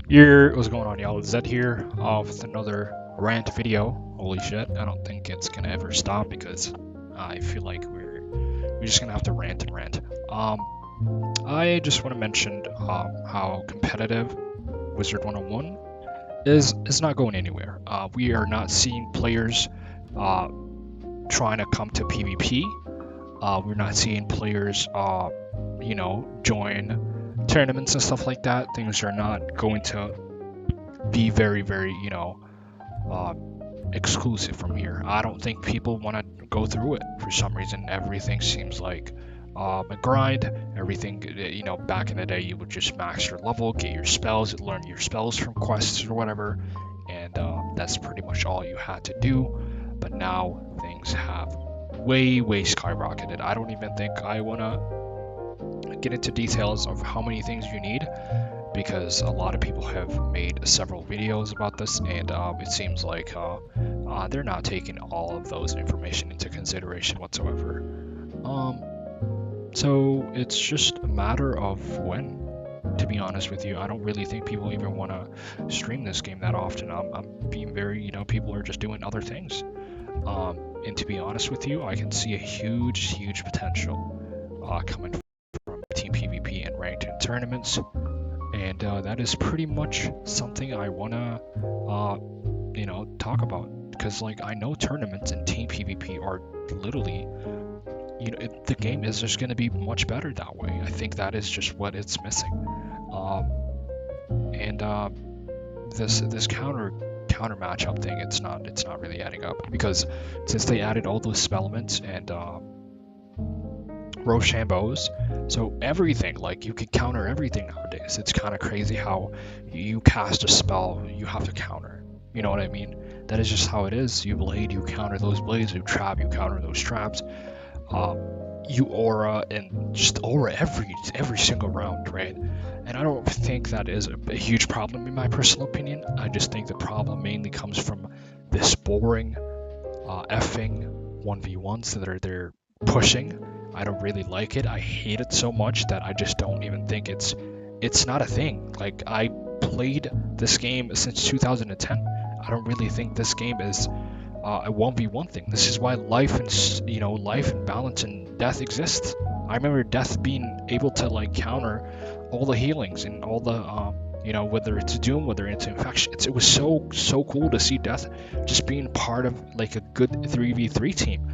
What's going on, y'all? It's Zed here with another rant video. Holy shit, I don't think it's gonna ever stop because I feel like we're just gonna have to rant and rant. I just want to mention how competitive Wizard 101 is not going anywhere. We are not seeing players uh, trying to come to PvP. We're not seeing players, join tournaments and stuff like that. Things are not going to be very, very, uh, exclusive from here. I don't think people want to go through it for some reason. Everything seems like a grind. Everything, back in the day, you would just max your level, get your spells, learn your spells from quests or whatever, and that's pretty much all you had to do. But now things have way, way skyrocketed. I don't even think I want to get into details of how many things you need because a lot of people have made several videos about this, and it seems like they're not taking all of those information into consideration whatsoever. So it's just a matter of when. To be honest with you, I don't really think people even want to stream this game that often. I'm being very, people are just doing other things. And to be honest with you, I can see a huge, huge potential coming from team PvP and ranked in tournaments, and that is pretty much something I wanna, talk about because like I know tournaments and team PvP are literally, the game is just gonna be much better that way. I think that is just what it's missing, and this counter matchup thing, it's not really adding up because since they added all those spellments and Rochambeau's. So everything, like you can counter everything nowadays. It's kind of crazy how you cast a spell, you have to counter. You know what I mean? That is just how it is. You blade, you counter those blades. You trap, you counter those traps. You aura and just aura every single round, right? And I don't think that is a huge problem in my personal opinion. I just think the problem mainly comes from this boring effing 1v1s that they're pushing. I don't really like it. I hate it so much that I just don't even think it's not a thing. Like I played this game since 2010. I don't really think this game is a 1v1 thing. This is why life and balance and death exists. I remember death being able to like counter all the healings and all the whether it's doom, whether it's infection. It was so cool to see death just being part of like a good 3v3 team.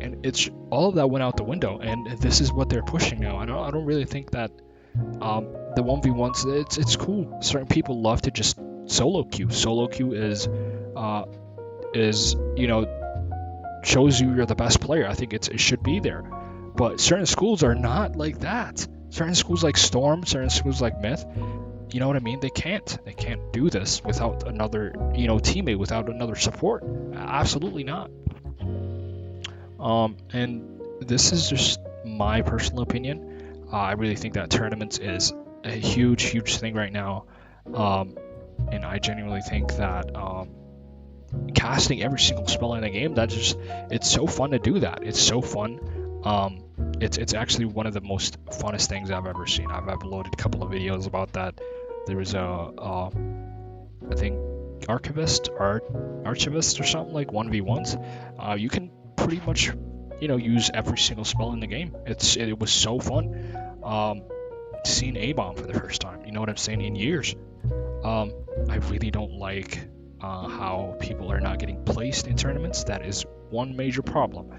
And it's all of that went out the window, and this is what they're pushing now. I don't really think that the 1v1s, it's cool. Certain people love to just solo queue. Solo queue is shows you're the best player. I think it should be there, but certain schools are not like that. Certain schools like Storm, certain schools like Myth, you know what I mean? They can't do this without another teammate, without another support. Absolutely not. And this is just my personal opinion. I really think that tournaments is a huge, huge thing right now. And I genuinely think that casting every single spell in the game, it's so fun to do that. It's so fun. It's actually one of the most funnest things I've ever seen. I've uploaded a couple of videos about that. There was I think Archivist or something like 1v1s. You can pretty much use every single spell in the game. It was so fun seeing A-bomb for the first time, you know what I'm saying, in years. I really don't like how people are not getting placed in tournaments. That is one major problem.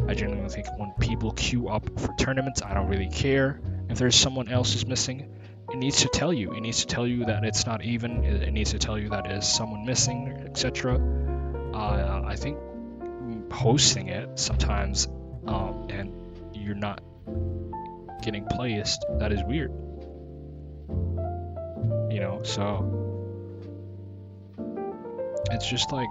I genuinely think when people queue up for tournaments, I don't really care if there's someone else is missing. It needs to tell you. It needs to tell you that it's not even. It needs to tell you that is someone missing, etc. I think hosting it sometimes and you're not getting placed, that is weird. So it's just like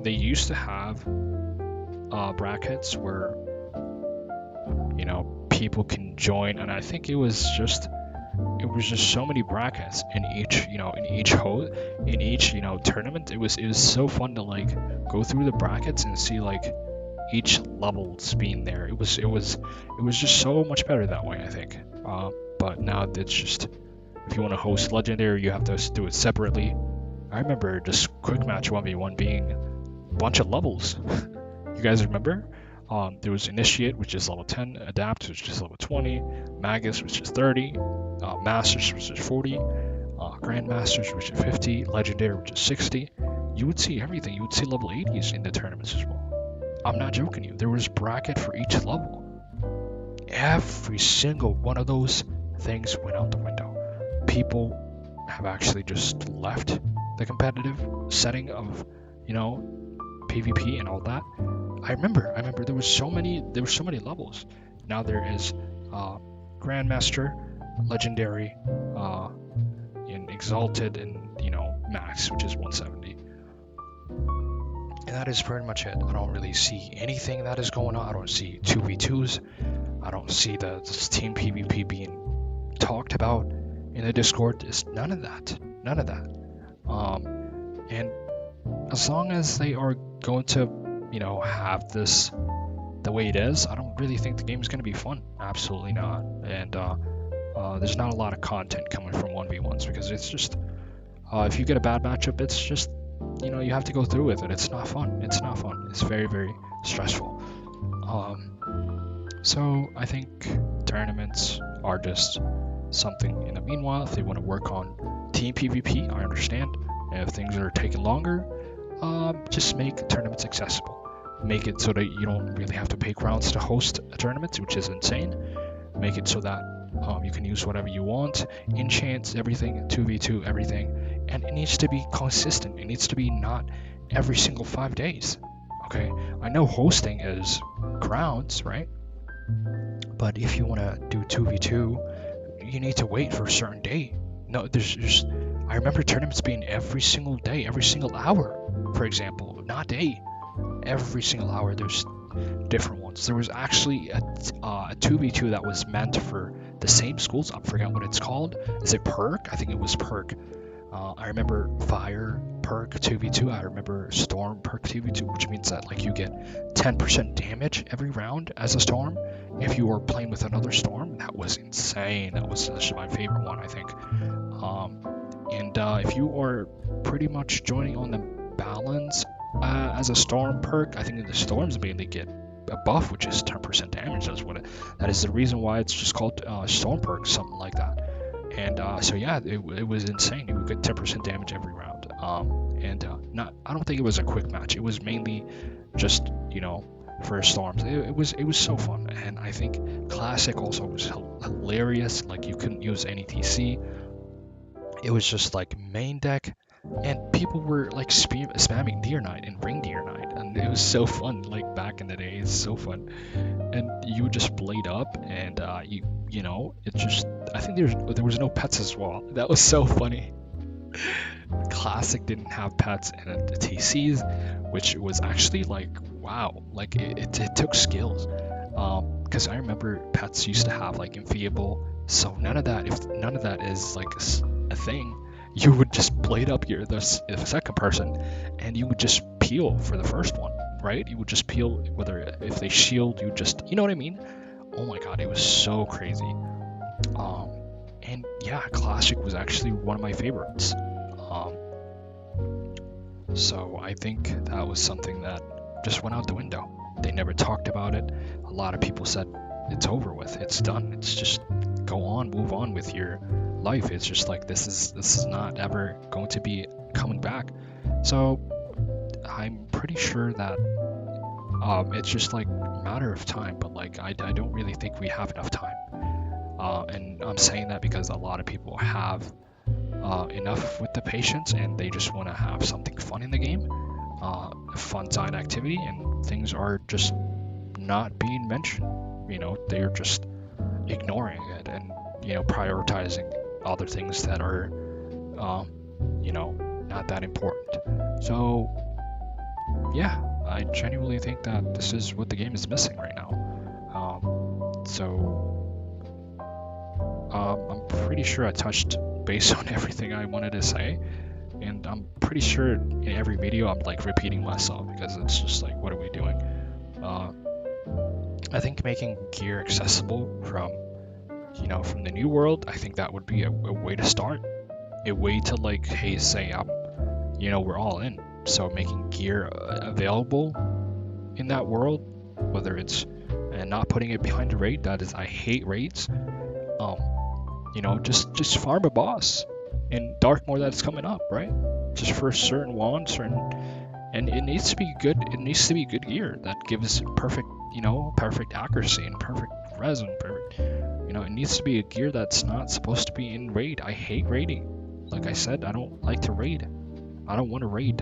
they used to have brackets where people can join, and I think it was just so many brackets in each tournament. It was so fun to like go through the brackets and see like each levels being there. It was just so much better that way, I think. but now it's just, if you want to host Legendary, you have to do it separately. I remember just quick match 1v1 being a bunch of levels. You guys remember? There was Initiate, which is level 10, Adapt, which is level 20, Magus, which is 30, Masters, which is 40, Grandmasters, which is 50, Legendary, which is 60. You would see everything. You would see level 80s in the tournaments as well. I'm not joking you. There was bracket for each level. Every single one of those things went out the window. People have actually just left the competitive setting of, PvP and all that. I remember there were so many levels. Now there is Grandmaster, Legendary, in Exalted, and Max, which is 170. And that is pretty much it. I don't really see anything that is going on. I don't see 2v2s. I don't see this team PvP being talked about in the Discord. It's none of that. None of that. And as long as they are going to, have this the way it is, I don't really think the game is going to be fun. Absolutely not. And there's not a lot of content coming from 1v1s because it's just, if you get a bad matchup, it's just, you have to go through with it. It's not fun. It's not fun. It's very, very stressful. So I think tournaments are just something in the meanwhile. If they want to work on team PvP, I understand. And if things are taking longer, just make tournaments accessible. Make it so that you don't really have to pay crowns to host a tournament, which is insane. Make it so that you can use whatever you want, enchants, everything, 2v2, everything. And it needs to be consistent. It needs to be not every single 5 days. Okay, I know hosting is crowns, right? But if you want to do 2v2, you need to wait for a certain day. No, I remember tournaments being every single day, every single hour, for example, not day. Every single hour, there's different ones. There was actually a 2v2 that was meant for the same schools. I forget what it's called. Is it Perk? I think it was Perk. I remember Fire Perk 2v2. I remember Storm Perk 2v2, which means that like you get 10% damage every round as a Storm if you were playing with another Storm. That was insane. That was actually my favorite one, I think. And if you are pretty much joining on the balance as a Storm perk, I think the Storms mainly get a buff, which is 10% damage. That is the reason why it's just called Storm perk, something like that. And so yeah, it was insane. You would get 10% damage every round. I don't think it was a quick match. It was mainly just for Storms. It was so fun, and I think Classic also was hilarious. Like you couldn't use any TC. It was just like main deck, and people were like spamming Deer Knight and Ring Deer Knight, and it was so fun. Like back in the day, it's so fun. And you would just blade up, and it just, I think there was no pets as well. That was so funny. Classic didn't have pets and the TCs, which was actually like wow, like it took skills. Because I remember pets used to have like Inviable, so none of that. If none of that is like a thing, you would just blade up the second person, and you would just peel for the first one, right? You would just peel, if they shield, you just, you know what I mean? Oh my god, it was so crazy. And yeah, Classic was actually one of my favorites. So I think that was something that just went out the window. They never talked about it. A lot of people said it's over with, it's done, it's just go on, move on with your life. It's just like this is not ever going to be coming back. So I'm pretty sure that it's just like a matter of time, but like I don't really think we have enough time. And I'm saying that because a lot of people have enough with the patience, and they just want to have something fun in the game, fun side activity, and things are just not being mentioned. They're just ignoring it and prioritizing other things that are not that important. So yeah, I genuinely think that this is what the game is missing right now. I'm pretty sure I touched base on everything I wanted to say, and I'm pretty sure in every video I'm like repeating myself because it's just like, what are we doing? I think making gear accessible from you know, from the new world, I think that would be a way to start. A way to like, hey, say, you know, we're all in. So making gear available in that world, whether it's and not putting it behind a raid. That is, I hate raids. You know, just farm a boss in dark mode that's coming up, right? Just for certain wands, and it needs to be good. It needs to be good gear that gives perfect, you know, perfect accuracy and perfect res and perfect. You know, it needs to be a gear that's not supposed to be in raid. I hate raiding. Like I said, I don't like to raid. I don't want to raid.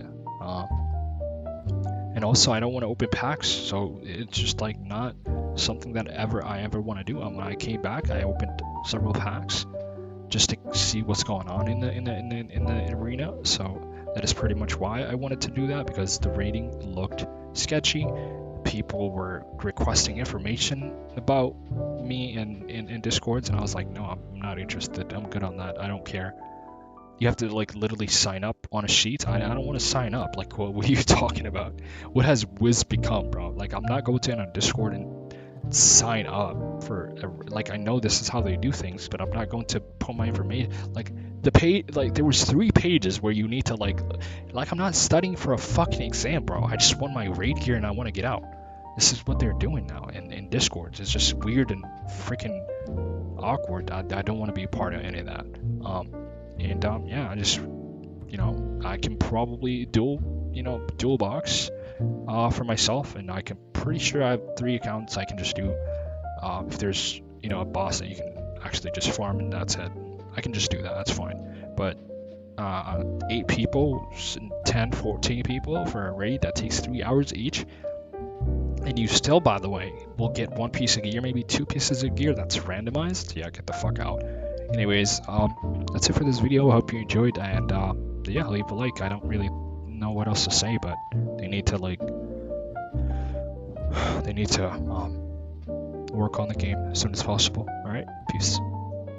And also, I don't want to open packs. So it's just like not something that I ever want to do. When I came back, I opened several packs just to see what's going on in the arena. So that is pretty much why I wanted to do that, because the rating looked sketchy. People were requesting information about me in Discords, and I was like, no, I'm not interested. I'm good on that. I don't care. You have to like literally sign up on a sheet. I don't want to sign up. Like, what are you talking about? What has Wiz become, bro? Like, I'm not going to on Discord and sign up for like, I know this is how they do things, but I'm not going to put my information. Like, the page, like, there was 3 pages where you need to like I'm not studying for a fucking exam, bro. I just want my raid gear and I want to get out. This is what they're doing now in Discords. It's just weird and freaking awkward. I don't want to be a part of any of that. Yeah, I just, you know, I can probably dual box for myself, and I can pretty sure I have 3 accounts I can just do. If there's, you know, a boss that you can actually just farm and that's it, I can just do that. That's fine. But 8 people, 10, 14 people for a raid that takes 3 hours each. And you still, by the way, will get 1 piece of gear, maybe 2 pieces of gear that's randomized. Yeah, get the fuck out. Anyways, that's it for this video. I hope you enjoyed, and yeah, leave a like. I don't really know what else to say, but they need to work on the game as soon as possible. All right, peace.